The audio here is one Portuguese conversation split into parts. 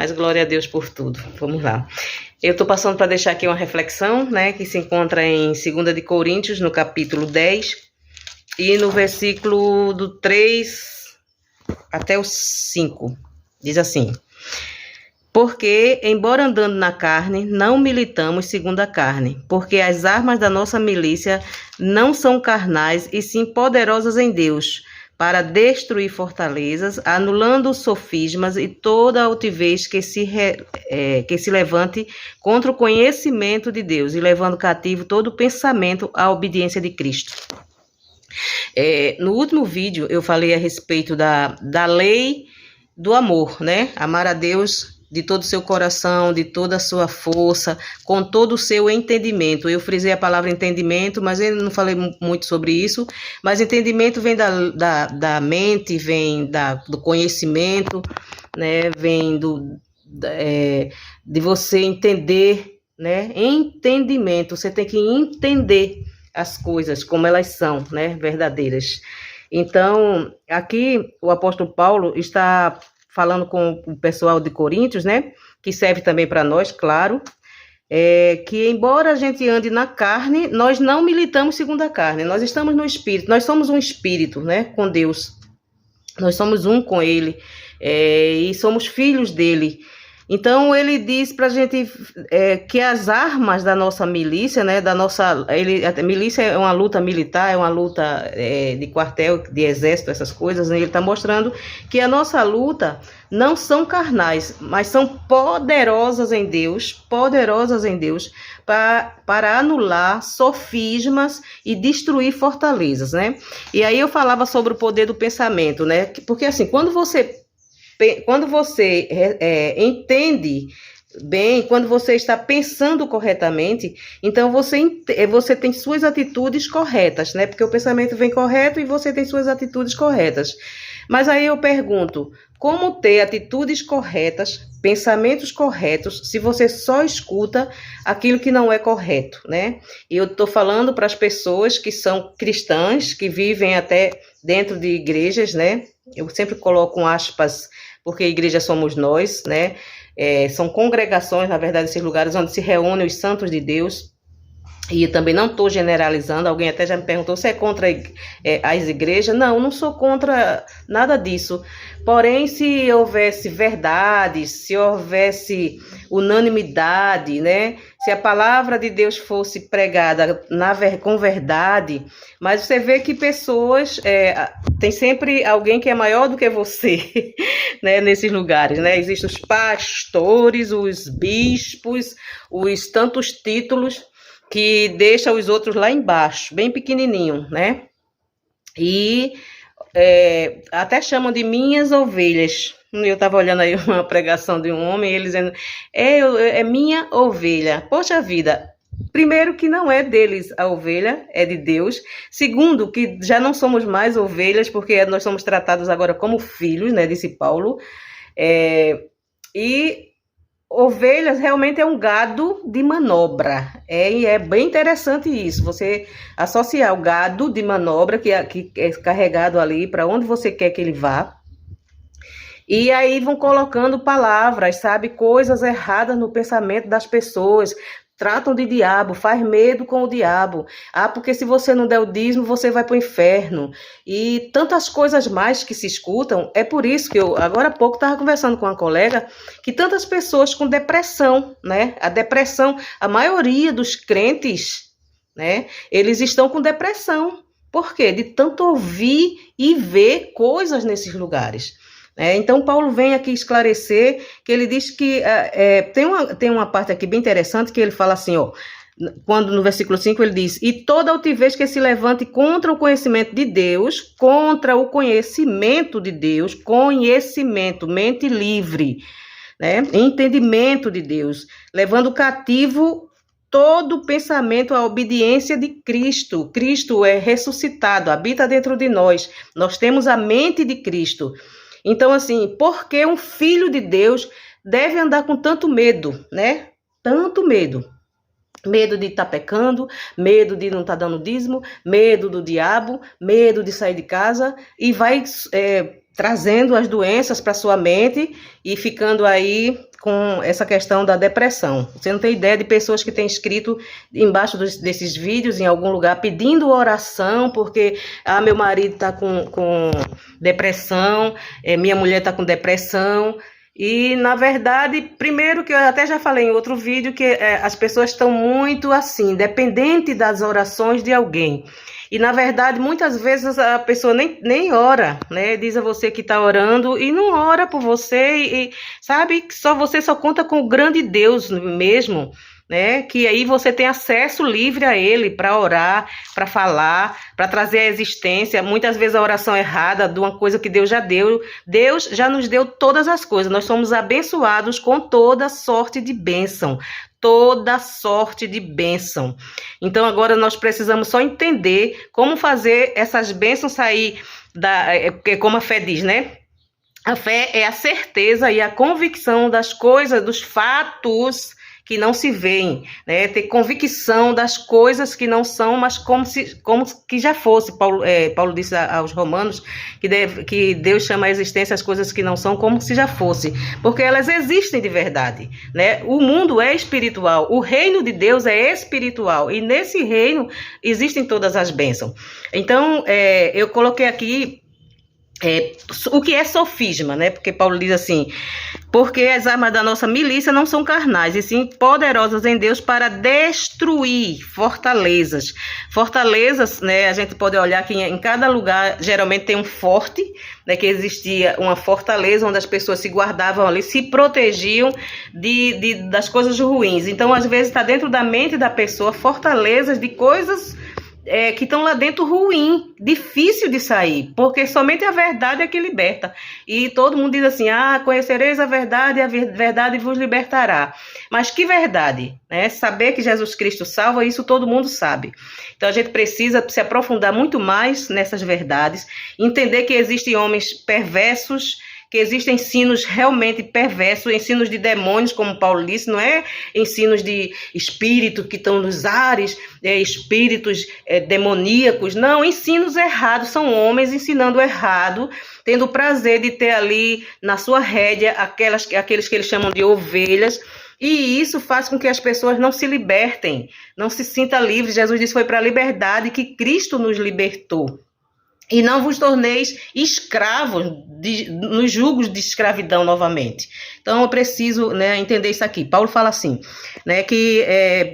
mas glória a Deus por tudo. Vamos lá. Eu estou passando para deixar aqui uma reflexão, né, que se encontra em 2 de Coríntios, no capítulo 10, e no versículo do 3 até o 5. Diz assim: porque, embora andando na carne, não militamos segundo a carne, porque as armas da nossa milícia não são carnais, e sim poderosas em Deus, para destruir fortalezas, anulando os sofismas e toda a altivez que se levante contra o conhecimento de Deus, e levando cativo todo o pensamento à obediência de Cristo. No último vídeo, eu falei a respeito da lei do amor, né? Amar a Deus de todo o seu coração, de toda a sua força, com todo o seu entendimento. Eu frisei a palavra entendimento, mas eu não falei muito sobre isso. Mas entendimento vem da mente, vem do conhecimento, né? Vem de você entender, né? Entendimento, você tem que entender as coisas como elas são, né? Verdadeiras. Então, aqui o apóstolo Paulo está falando com o pessoal de Coríntios, né, que serve também para nós, claro, que embora a gente ande na carne, nós não militamos segundo a carne, nós estamos no Espírito, nós somos um Espírito, né, com Deus, nós somos um com Ele, e somos filhos dele. Então, ele diz para a gente que as armas da nossa milícia, né, a milícia é uma luta militar, é uma luta de quartel, de exército, essas coisas, né? Ele está mostrando que a nossa luta não são carnais, mas são poderosas em Deus, para anular sofismas e destruir fortalezas, né? E aí eu falava sobre o poder do pensamento, né? Porque assim, quando você entende bem, quando você está pensando corretamente, então você tem suas atitudes corretas, né? Porque o pensamento vem correto e você tem suas atitudes corretas. Mas aí eu pergunto, como ter atitudes corretas, pensamentos corretos, se você só escuta aquilo que não é correto, né? E eu estou falando para as pessoas que são cristãs, que vivem até dentro de igrejas, né? Eu sempre coloco aspas, porque a igreja somos nós, né? São congregações, na verdade, esses lugares onde se reúnem os santos de Deus. E também não estou generalizando, alguém até já me perguntou se é contra as igrejas. Não sou contra nada disso. Porém, se houvesse verdade, se houvesse unanimidade, né? Se a palavra de Deus fosse pregada com verdade, mas você vê que pessoas, tem sempre alguém que é maior do que você, né? Nesses lugares, né? Existem os pastores, os bispos, os tantos títulos que deixa os outros lá embaixo, bem pequenininho, né? E até chamam de minhas ovelhas. Eu estava olhando aí uma pregação de um homem, ele dizendo, é minha ovelha. Poxa vida, primeiro que não é deles a ovelha, é de Deus. Segundo, que já não somos mais ovelhas, porque nós somos tratados agora como filhos, né? Disse Paulo. E ovelhas realmente é um gado de manobra, e é bem interessante isso, você associar o gado de manobra, que é carregado ali para onde você quer que ele vá, e aí vão colocando palavras, sabe, coisas erradas no pensamento das pessoas, tratam de diabo, faz medo com o diabo. Porque se você não der o dízimo, você vai para o inferno. E tantas coisas mais que se escutam. É por isso que eu, agora há pouco, estava conversando com uma colega, que tantas pessoas com depressão, né? A depressão, a maioria dos crentes, né? Eles estão com depressão. Por quê? De tanto ouvir e ver coisas nesses lugares. Então, Paulo vem aqui esclarecer que ele diz que tem uma parte aqui bem interessante que ele fala assim, quando no versículo 5 ele diz, e toda altivez que se levante contra o conhecimento de Deus, conhecimento, mente livre, né? Entendimento de Deus, levando cativo todo pensamento à obediência de Cristo. Cristo é ressuscitado, habita dentro de nós, nós temos a mente de Cristo. Então, assim, por que um filho de Deus deve andar com tanto medo, né? Tanto medo. Medo de estar pecando, medo de não estar dando dízimo, medo do diabo, medo de sair de casa, e vai trazendo as doenças para sua mente e ficando aí com essa questão da depressão. Você não tem ideia de pessoas que têm escrito embaixo desses vídeos, em algum lugar, pedindo oração, porque meu marido está com depressão, minha mulher está com depressão. E, na verdade, primeiro que eu até já falei em outro vídeo, que as pessoas estão muito assim, dependente das orações de alguém. E, na verdade, muitas vezes a pessoa nem ora, né? Diz a você que está orando e não ora por você. E sabe que você só conta com o grande Deus mesmo, né? Que aí você tem acesso livre a ele para orar, para falar, para trazer a existência. Muitas vezes a oração errada de uma coisa que Deus já deu. Deus já nos deu todas as coisas. Nós somos abençoados com toda sorte de bênção. Toda sorte de bênção. Então agora nós precisamos só entender como fazer essas bênçãos sair como a fé diz, né? A fé é a certeza e a convicção das coisas, dos fatos que não se veem, né? Ter convicção das coisas que não são, mas como que já fosse. Paulo disse aos Romanos que Deus chama a existência as coisas que não são como se já fosse, porque elas existem de verdade, né? O mundo é espiritual, o reino de Deus é espiritual, e nesse reino existem todas as bênçãos. Então, eu coloquei aqui o que é sofisma, né? Porque Paulo diz assim: porque as armas da nossa milícia não são carnais, e sim poderosas em Deus para destruir fortalezas. Fortalezas, né? A gente pode olhar que em cada lugar geralmente tem um forte, né? Que existia uma fortaleza onde as pessoas se guardavam ali, se protegiam das coisas ruins. Então, às vezes, está dentro da mente da pessoa fortalezas de coisas que estão lá dentro ruim, difícil de sair, porque somente a verdade é que liberta. E todo mundo diz assim: conhecereis a verdade e a verdade vos libertará. Mas que verdade, né? Saber que Jesus Cristo salva, isso todo mundo sabe. Então a gente precisa se aprofundar muito mais nessas verdades, entender que existem homens perversos, que existem ensinos realmente perversos, ensinos de demônios, como Paulo disse, não é ensinos de espíritos que estão nos ares, espíritos demoníacos, não, ensinos errados, são homens ensinando errado, tendo o prazer de ter ali na sua rédea aqueles que eles chamam de ovelhas, e isso faz com que as pessoas não se libertem, não se sintam livres. Jesus disse: foi para a liberdade que Cristo nos libertou. E não vos torneis escravos nos jugos de escravidão novamente. Então eu preciso, né, entender isso aqui. Paulo fala assim, né, que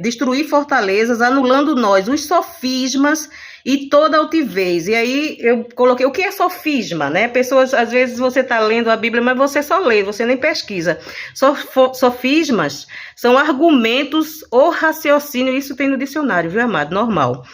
destruir fortalezas, anulando nós os sofismas e toda altivez. E aí eu coloquei, o que é sofisma, né? Pessoas, às vezes você está lendo a Bíblia, mas você só lê, você nem pesquisa. Sofismas são argumentos ou raciocínio, isso tem no dicionário, viu, amado? Normal.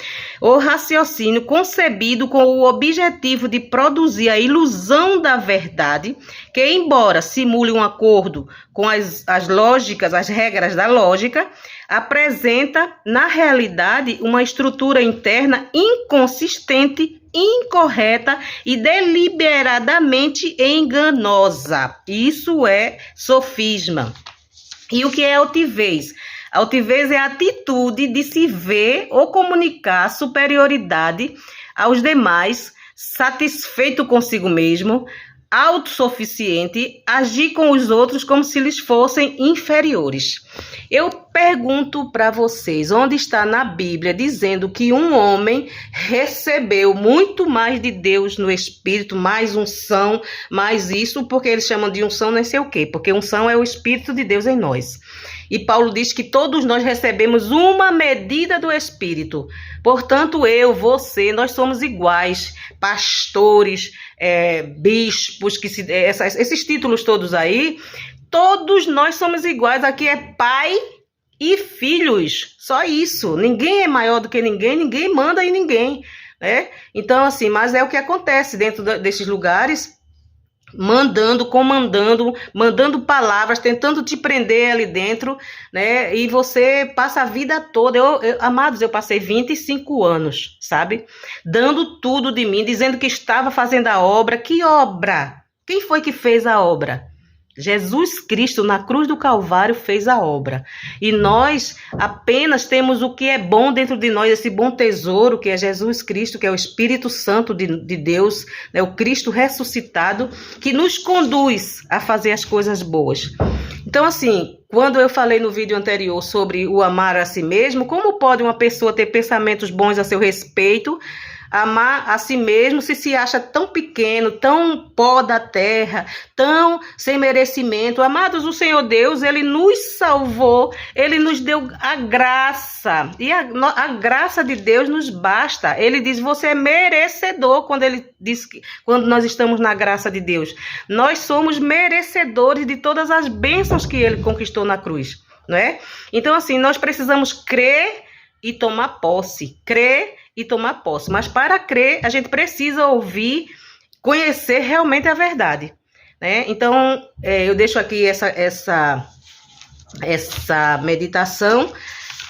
Ou raciocínio concebido com o objetivo de produzir a ilusão da verdade, que, embora simule um acordo com as lógicas, as regras da lógica, apresenta, na realidade, uma estrutura interna inconsistente, incorreta e deliberadamente enganosa. Isso é sofisma. E o que é altivez? Altivez é a atitude de se ver ou comunicar superioridade aos demais, satisfeito consigo mesmo, autossuficiente, agir com os outros como se lhes fossem inferiores. Eu pergunto para vocês, onde está na Bíblia dizendo que um homem recebeu muito mais de Deus no Espírito, mais unção, mais isso, porque eles chamam de unção não sei o quê, porque unção é o Espírito de Deus em nós. E Paulo diz que todos nós recebemos uma medida do Espírito. Portanto, você, nós somos iguais, pastores, bispos, esses títulos todos aí, todos nós somos iguais. Aqui é pai e filhos, só isso. Ninguém é maior do que ninguém, ninguém manda em ninguém, né? Então, assim, mas é o que acontece dentro desses lugares, mandando palavras, tentando te prender ali dentro, né? E você passa a vida toda. Amados, eu passei 25 anos, sabe? Dando tudo de mim, dizendo que estava fazendo a obra. Que obra? Quem foi que fez a obra? Jesus Cristo, na cruz do Calvário, fez a obra. E nós apenas temos o que é bom dentro de nós, esse bom tesouro que é Jesus Cristo, que é o Espírito Santo de Deus, né, o Cristo ressuscitado, que nos conduz a fazer as coisas boas. Então, assim, quando eu falei no vídeo anterior sobre o amar a si mesmo, como pode uma pessoa ter pensamentos bons a seu respeito, amar a si mesmo, se acha tão pequeno, tão pó da terra, tão sem merecimento? Amados, o Senhor Deus, Ele nos salvou, Ele nos deu a graça, e a graça de Deus nos basta. Ele diz, você é merecedor, quando Ele diz que, quando nós estamos na graça de Deus, nós somos merecedores de todas as bênçãos que Ele conquistou na cruz, não é? Então, assim, nós precisamos crer e tomar posse, crer e tomar posse. Mas para crer, a gente precisa ouvir, conhecer realmente a verdade, né? Então, eu deixo aqui essa meditação,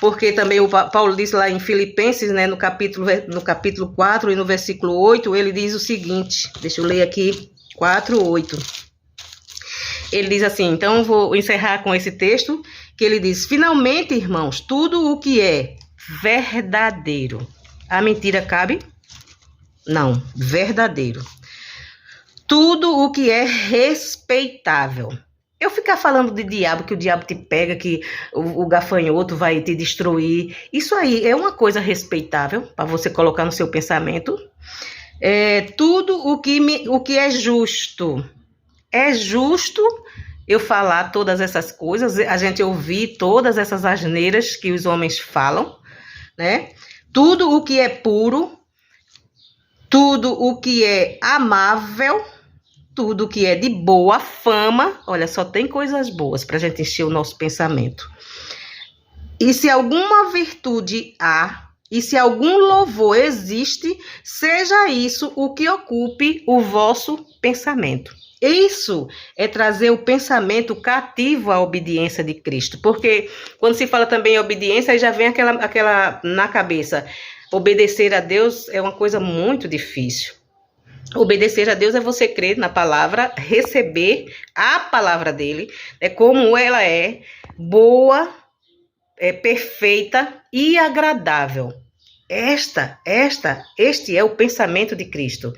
porque também o Paulo diz lá em Filipenses, né, no capítulo 4 e no versículo 8, ele diz o seguinte, deixa eu ler aqui, 4:8. Ele diz assim, então eu vou encerrar com esse texto, que ele diz, finalmente, irmãos, tudo o que é verdadeiro. A mentira cabe? Não, verdadeiro. Tudo o que é respeitável. Eu ficar falando de diabo, que o diabo te pega, que o gafanhoto vai te destruir, isso aí é uma coisa respeitável para você colocar no seu pensamento. Tudo o que é justo. É justo eu falar todas essas coisas, a gente ouvir todas essas asneiras que os homens falam, né? Tudo o que é puro, tudo o que é amável, tudo o que é de boa fama, olha, só tem coisas boas para a gente encher o nosso pensamento. E se alguma virtude há, e se algum louvor existe, seja isso o que ocupe o vosso pensamento. Isso é trazer o pensamento cativo à obediência de Cristo, porque quando se fala também em obediência, aí já vem aquela na cabeça, obedecer a Deus é uma coisa muito difícil. Obedecer a Deus é você crer na palavra, receber a palavra dele, como ela é, boa, perfeita e agradável. Este é o pensamento de Cristo.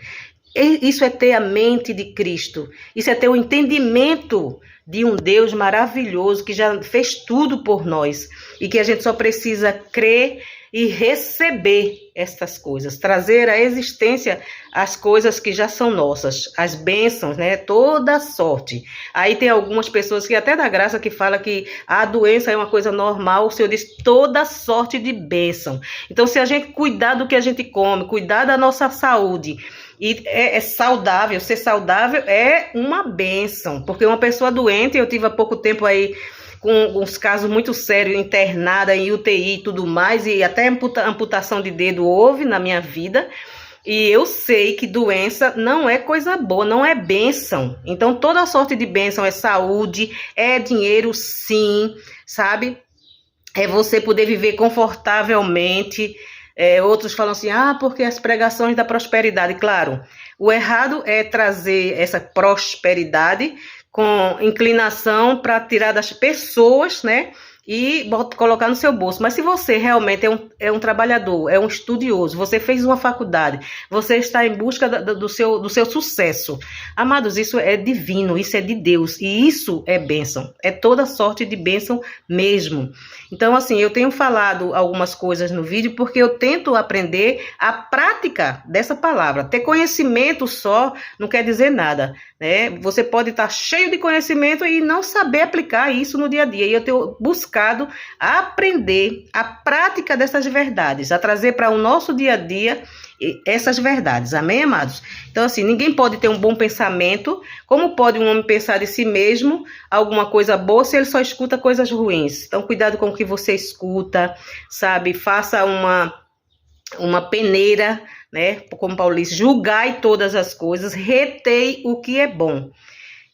Isso é ter a mente de Cristo. Isso é ter o entendimento de um Deus maravilhoso que já fez tudo por nós e que a gente só precisa crer e receber estas coisas, trazer à existência as coisas que já são nossas, as bênçãos, né? Toda sorte. Aí tem algumas pessoas que até da graça que fala que a doença é uma coisa normal, o Senhor diz toda sorte de bênção. Então, se a gente cuidar do que a gente come, cuidar da nossa saúde, e é saudável, ser saudável é uma bênção, porque uma pessoa doente, eu tive há pouco tempo aí com uns casos muito sérios, internada em UTI e tudo mais, e até amputação de dedo houve na minha vida, e eu sei que doença não é coisa boa, não é bênção. Então toda sorte de bênção é saúde, é dinheiro sim, sabe? É você poder viver confortavelmente. Outros falam assim, porque as pregações da prosperidade. Claro, o errado é trazer essa prosperidade com inclinação para tirar das pessoas, né? E colocar no seu bolso. Mas se você realmente é um trabalhador, é um estudioso, você fez uma faculdade, você está em busca do seu sucesso. Amados, isso é divino, isso é de Deus. E isso é bênção. É toda sorte de bênção mesmo. Então, assim, eu tenho falado algumas coisas no vídeo porque eu tento aprender a prática dessa palavra. Ter conhecimento só não quer dizer nada, né? Você pode estar cheio de conhecimento e não saber aplicar isso no dia a dia. E eu tenho buscado aprender a prática dessas verdades, a trazer para o nosso dia a dia essas verdades. Amém, amados? Então, assim, ninguém pode ter um bom pensamento. Como pode um homem pensar de si mesmo alguma coisa boa se ele só escuta coisas ruins? Então, cuidado com o que você escuta, sabe? Faça uma peneira, né? Como Paulo diz, julgai todas as coisas, retei o que é bom.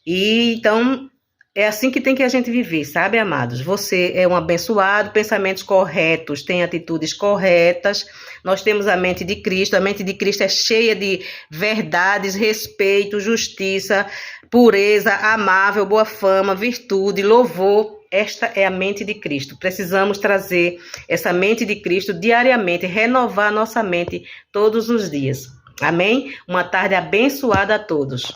E então é assim que tem que a gente viver, sabe, amados? Você é um abençoado, pensamentos corretos, tem atitudes corretas. Nós temos a mente de Cristo é cheia de verdades, respeito, justiça, pureza, amável, boa fama, virtude, louvor. Esta é a mente de Cristo. Precisamos trazer essa mente de Cristo diariamente, renovar nossa mente todos os dias. Amém? Uma tarde abençoada a todos.